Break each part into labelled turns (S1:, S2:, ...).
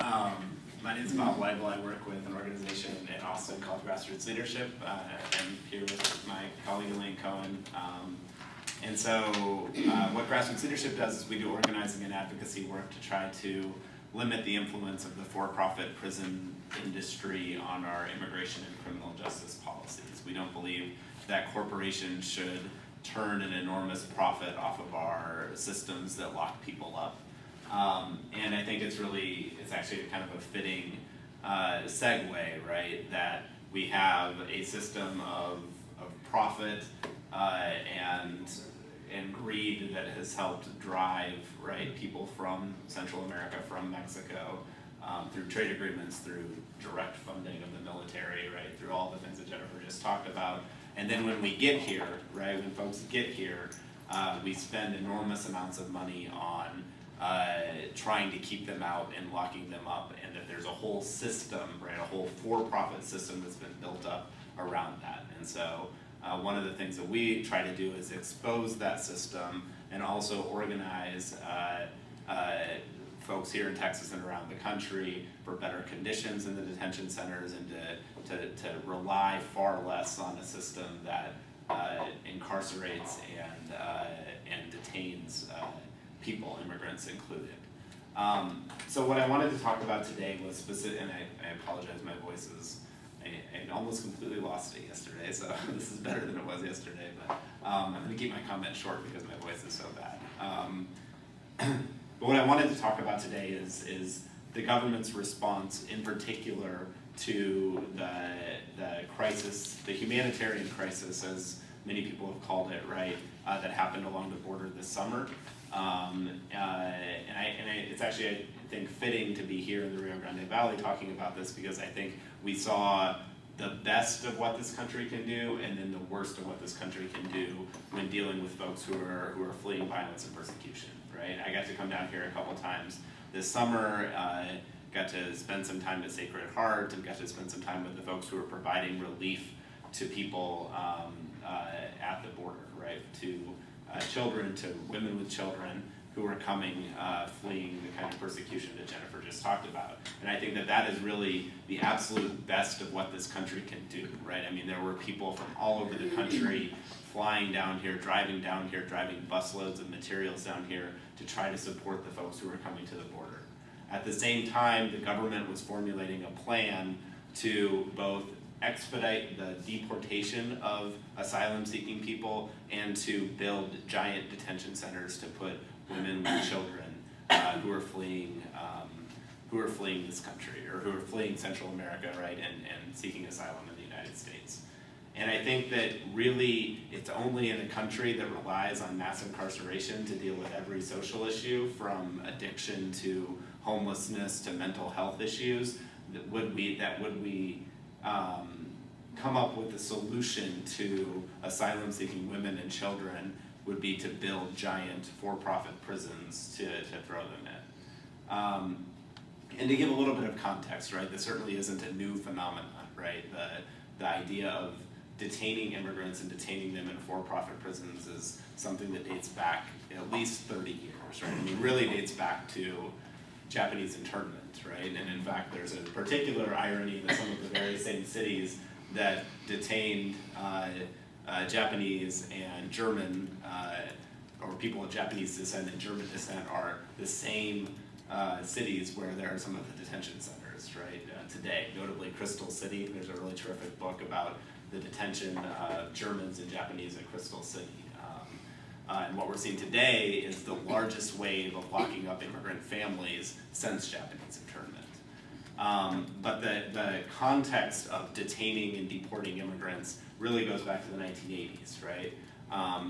S1: My name is Libal. I work with an organization in Austin called Grassroots Leadership. I'm here with my colleague Elaine Cohen. What Grassroots Leadership does is we do organizing and advocacy work to try to limit the influence of the for-profit prison industry on our immigration and criminal justice policies. We don't believe that corporations should turn an enormous profit off of our systems that lock people up. And I think it's actually kind of a fitting segue, right? That we have a system of profit and greed that has helped drive, right, people from Central America, from Mexico, through trade agreements, through direct funding of the military, right, through all the things that Jennifer just talked about. And then when we get here, right, when folks get here, we spend enormous amounts of money on trying to keep them out and locking them up, and that there's a whole system, right, a whole for-profit system that's been built up around that. And so one of the things that we try to do is expose that system and also organize folks here in Texas and around the country for better conditions in the detention centers, and to rely far less on a system that incarcerates and detains people, immigrants included. So what I wanted to talk about today was specific, and I apologize, my voice is, I almost completely lost it yesterday, so this is better than it was yesterday, but I'm going to keep my comments short because my voice is so bad. But what I wanted to talk about today is the government's response, in particular to the crisis, the humanitarian crisis, as many people have called it, right, that happened along the border this summer. It's actually, I think, fitting to be here in the Rio Grande Valley talking about this, because I think we saw the best of what this country can do and then the worst of what this country can do when dealing with folks who are fleeing violence and persecution, right? I got to come down here a couple times this summer, got to spend some time at Sacred Heart, and got to spend some time with the folks who are providing relief to people at the border, right? To children, to women with children who are coming, fleeing the kind of persecution that Jennifer just talked about. And I think that is really the absolute best of what this country can do, right? I mean, there were people from all over the country flying down here, driving busloads of materials down here to try to support the folks who are coming to the border. At the same time, the government was formulating a plan to both expedite the deportation of asylum-seeking people and to build giant detention centers to put women with children who are fleeing this country, or who are fleeing Central America, right, and seeking asylum in the United States. And I think that really it's only in a country that relies on mass incarceration to deal with every social issue, from addiction to homelessness to mental health issues, that would we come up with a solution to asylum-seeking women and children would be to build giant for-profit prisons to throw them in. And to give a little bit of context, right, this certainly isn't a new phenomenon, right? The idea of detaining immigrants and detaining them in for-profit prisons is something that dates back at least 30 years, right? I mean, really dates back to Japanese internment, right? And in fact, there's a particular irony that some of the very same cities that detained Japanese and German, or people of Japanese descent and German descent, are the same cities where there are some of the detention centers, right? Today, notably Crystal City. There's a really terrific book about the detention of Germans and Japanese at Crystal City. And what we're seeing today is the largest wave of locking up immigrant families since Japanese internment. But the context of detaining and deporting immigrants really goes back to the 1980s, right?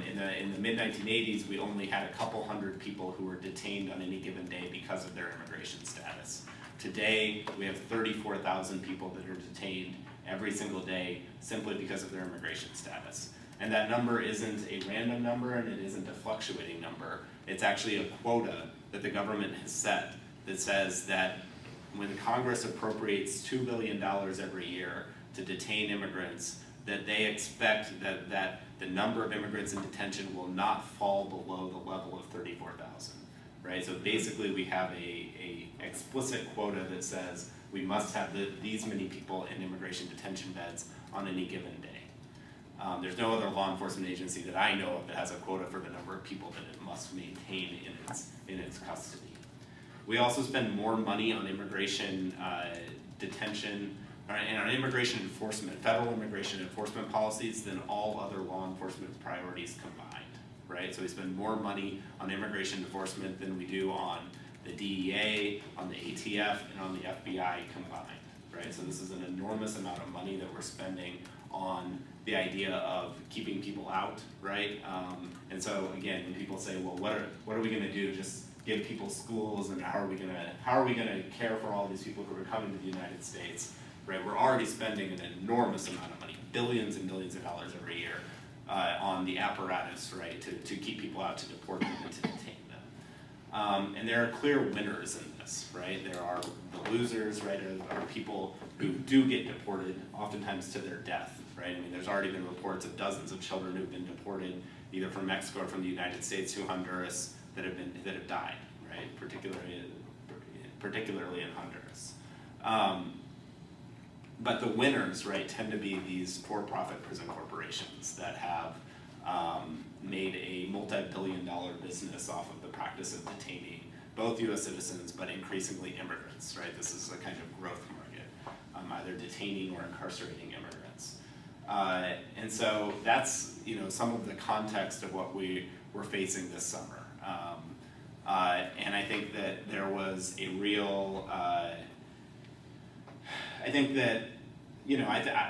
S1: In the mid-1980s, we only had a couple hundred people who were detained on any given day because of their immigration status. Today, we have 34,000 people that are detained every single day simply because of their immigration status. And that number isn't a random number, and it isn't a fluctuating number. It's actually a quota that the government has set that says that when Congress appropriates $2 billion every year to detain immigrants, that they expect that the number of immigrants in detention will not fall below the level of 34,000. right? So basically we have a explicit quota that says we must have these many people in immigration detention beds on any given day. There's no other law enforcement agency that I know of that has a quota for the number of people that it must maintain in its custody. We also spend more money on immigration detention and on immigration enforcement, federal immigration enforcement policies than all other law enforcement priorities combined, right? So we spend more money on immigration enforcement than we do on the DEA, on the ATF, and on the FBI combined, right? So this is an enormous amount of money that we're spending on the idea of keeping people out, right? And so again, when people say, well, what are we gonna do? Just give people schools, and how are we gonna care for all these people who are coming to the United States, right? We're already spending an enormous amount of money, billions and billions of dollars every year on the apparatus, right, to keep people out, to deport them and to detain them. And there are clear winners in this, right? There are the losers, right, are people who do get deported, oftentimes to their death, right? I mean, there's already been reports of dozens of children who've been deported either from Mexico or from the United States to Honduras that have died, right? Particularly in Honduras. But the winners, right, tend to be these for-profit prison corporations that have made a multi-billion-dollar business off of the practice of detaining both U.S. citizens, but increasingly immigrants, right? This is a kind of growth market, either detaining or incarcerating immigrants. And so that's, some of the context of what we're facing this summer. And I think that there was a real, I think that,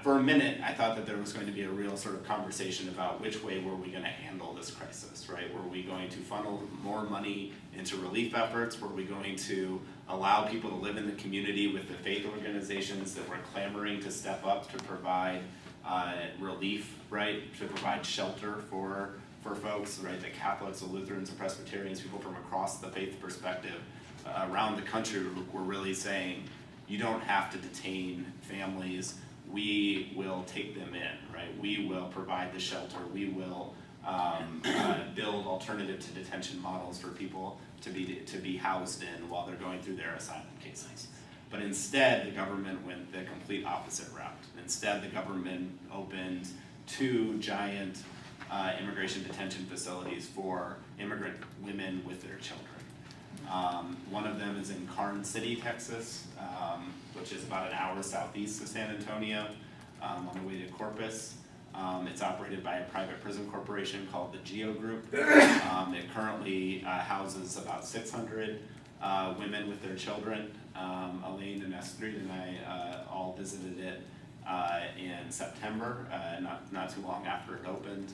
S1: for a minute, I thought that there was going to be a real sort of conversation about which way were we going to handle this crisis, right? Were we going to funnel more money into relief efforts? Were we going to allow people to live in the community with the faith organizations that were clamoring to step up to provide relief, right? To provide shelter for folks, right? The Catholics, the Lutherans, the Presbyterians, people from across the faith perspective around the country were really saying, you don't have to detain families, we will take them in, right? We will provide the shelter, we will build alternative to detention models for people to be housed in while they're going through their asylum cases. But instead, the government went the complete opposite route. Instead, the government opened 2 giant immigration detention facilities for immigrant women with their children. One of them is in Carn City, Texas, which is about an hour southeast of San Antonio, on the way to Corpus. It's operated by a private prison corporation called the Geo Group. It currently houses about 600 women with their children. Elaine and Estrid and I all visited it in September, not too long after it opened.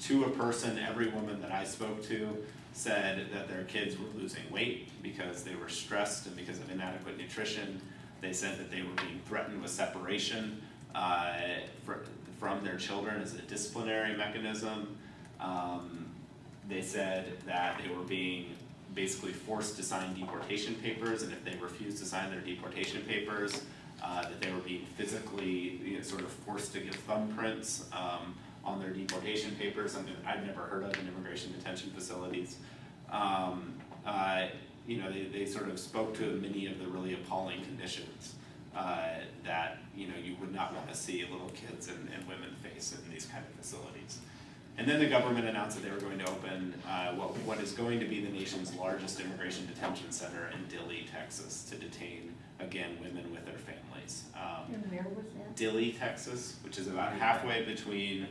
S1: To a person, every woman that I spoke to said that their kids were losing weight because they were stressed and because of inadequate nutrition. They said that they were being threatened with separation from their children as a disciplinary mechanism. They said that they were being basically forced to sign deportation papers, and if they refused to sign their deportation papers, that they were being physically sort of forced to give thumbprints on their deportation papers, something that I've never heard of in immigration detention facilities. They sort of spoke to many of the really appalling conditions that you would not want to see little kids and women face in these kind of facilities. And then the government announced that they were going to open what is going to be the nation's largest immigration detention center in Dilley, Texas, to detain, again, women with their families.
S2: And where was that?
S1: Dilley, Texas, which is about halfway between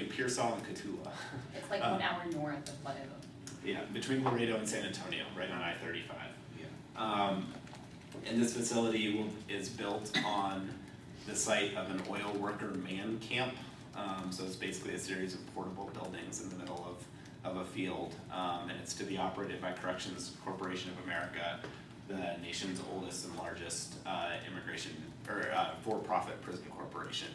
S1: Pearsall and Cotulla.
S2: It's like 1 hour north of Laredo.
S1: Yeah, between Laredo and San Antonio, right on I-35. Yeah. And this facility is built on the site of an oil worker man camp. So it's basically a series of portable buildings in the middle of a field, and it's to be operated by Corrections Corporation of America, the nation's oldest and largest for-profit prison corporation.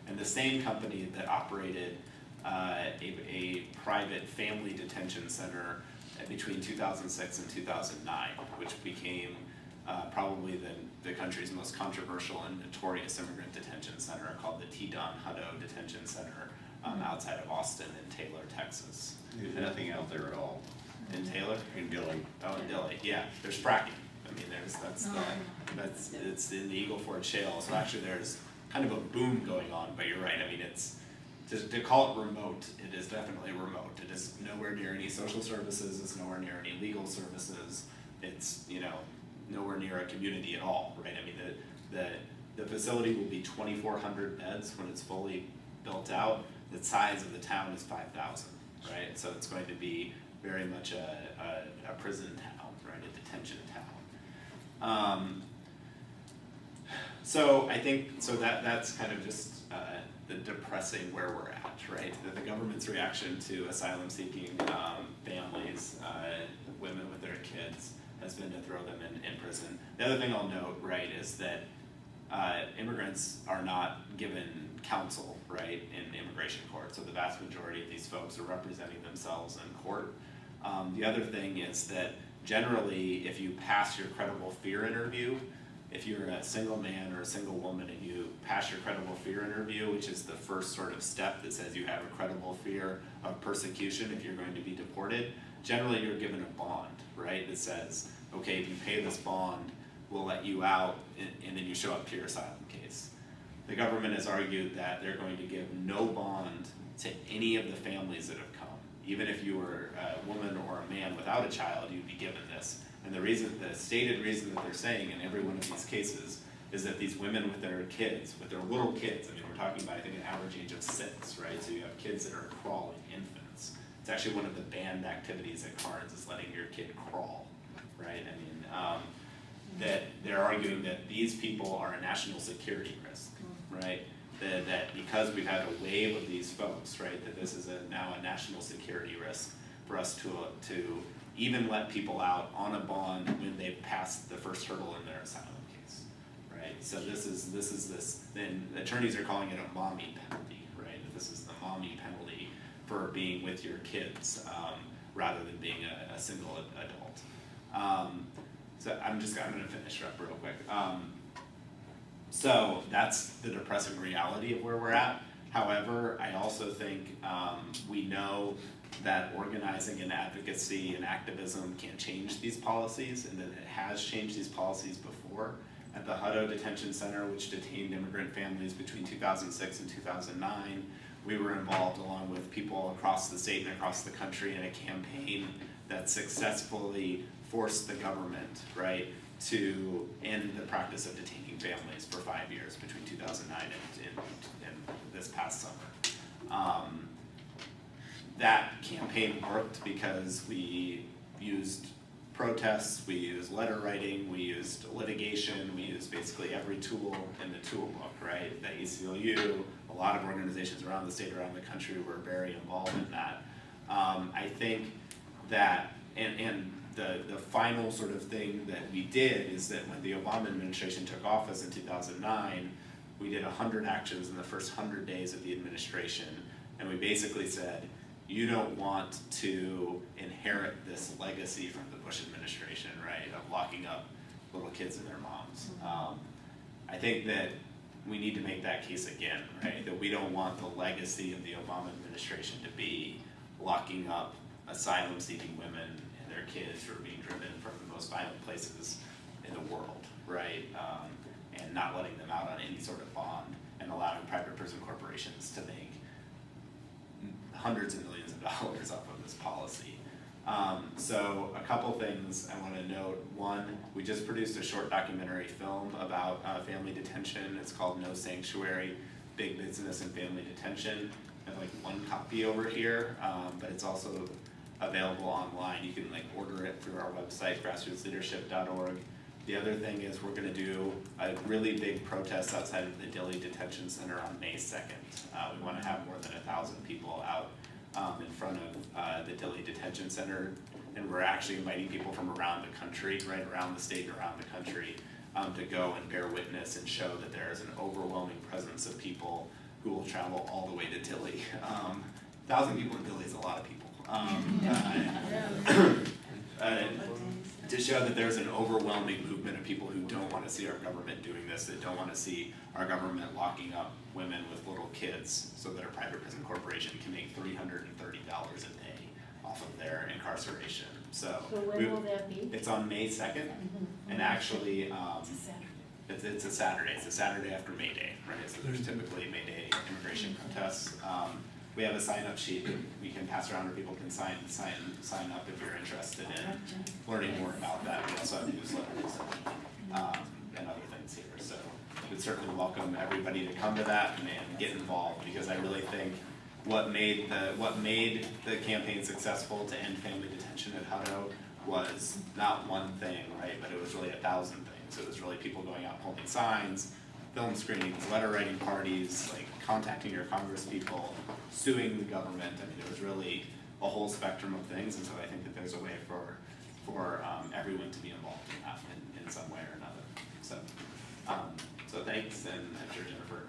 S1: And the same company that operated a private family detention center between 2006 and 2009, which became probably the country's most controversial and notorious immigrant detention center, called the T. Don Hutto Detention Center outside of Austin in Taylor, Texas.
S3: There's nothing out there at all.
S1: In Taylor?
S3: in Dilling.
S1: Oh, in Dilly, yeah, there's fracking. I mean, it's in the Eagle Ford Shale, so actually there's kind of a boom going on, but you're right, I mean, it's, to call it remote, it is definitely remote. It is nowhere near any social services, it's nowhere near any legal services, it's, nowhere near a community at all, right? I mean, the facility will be 2,400 beds when it's fully built out. The size of the town is 5,000, right? So it's going to be very much a prison town, right, a detention town. So I think, that's kind of just the depressing where we're at, right? The government's reaction to asylum seeking families, women with their kids, has been to throw them in prison. The other thing I'll note, right, is that immigrants are not given counsel, right, in immigration court. So the vast majority of these folks are representing themselves in court. The other thing is that generally, if you pass your credible fear interview, if you're a single man or a single woman and you pass your credible fear interview, which is the first sort of step that says you have a credible fear of persecution if you're going to be deported, generally you're given a bond, right, that says, okay, if you pay this bond, we'll let you out, and then you show up to your asylum case. The government has argued that they're going to give no bond to any of the families that have come. Even if you were a woman or a man without a child, you'd be given this. And the stated reason that they're saying in every one of these cases is that these women with their kids, with their little kids, I mean, we're talking about, I think, an average age of 6, right? So you have kids that are crawling, infants. It's actually one of the banned activities at Carnes is letting your kid crawl, right? I mean, that they're arguing that these people are a national security risk, right? That because we've had a wave of these folks, right, that this is now a national security risk for us to even let people out on a bond when they've passed the first hurdle in their asylum case, right? So this is, then attorneys are calling it a mommy penalty, right? This is the mommy penalty for being with your kids rather than being a single adult. So I'm gonna finish up real quick. So that's the depressing reality of where we're at. However, I also think we know that organizing and advocacy and activism can change these policies, and that it has changed these policies before. At the Hutto Detention Center, which detained immigrant families between 2006 and 2009, we were involved along with people across the state and across the country in a campaign that successfully forced the government, right, to end the practice of detaining families for 5 years between 2009 and this past summer. That campaign worked because we used protests, we used letter writing, we used litigation, we used basically every tool in the toolbook, right? The ACLU, a lot of organizations around the state, around the country were very involved in that. I think that, and the final sort of thing that we did is that when the Obama administration took office in 2009, we did 100 actions in the first 100 days of the administration, and we basically said, you don't want to inherit this legacy from the Bush administration, right, of locking up little kids and their moms. I think that we need to make that case again, right, that we don't want the legacy of the Obama administration to be locking up asylum-seeking women and their kids who are being driven from the most violent places in the world, right, and not letting them out on any sort of bond and allowing private prison corporations to make hundreds of millions of dollars off of this policy. So a couple things I want to note. One, we just produced a short documentary film about family detention. It's called No Sanctuary, Big Business and Family Detention. I have like one copy over here, but it's also available online. You can like order it through our website, grassrootsleadership.org. The other thing is we're going to do a really big protest outside of the Dilley Detention Center on May 2nd. We want to have more than 1,000 people out in front of the Dilley Detention Center, and we're actually inviting people from around the country, right around the state and around the country, to go and bear witness and show that there is an overwhelming presence of people who will travel all the way to Dilley. 1,000 people in Dilley is a lot of people. To show that there's an overwhelming movement of people who don't want to see our government doing this, that don't want to see our government locking up women with little kids so that a private prison corporation can make $330 a day off of their incarceration. So
S2: So when will that be?
S1: it's on May 2nd, and actually, it's a Saturday. It's a Saturday after May Day, right? So there's typically May Day immigration protests. We have a sign-up sheet that we can pass around, or people can sign up if you're interested in learning more about that. We also have newsletters and other things here. So we'd certainly welcome everybody to come to that and get involved, because I really think what made the campaign successful to end family detention at Hutto was not one thing, right? But it was really 1,000 things. It was really people going out holding signs, film screenings, letter writing parties, like contacting your congresspeople, suing the government. I mean, it was really a whole spectrum of things, and so I think that there's a way for everyone to be involved in that in some way or another. So, so thanks, and I'm sure Jennifer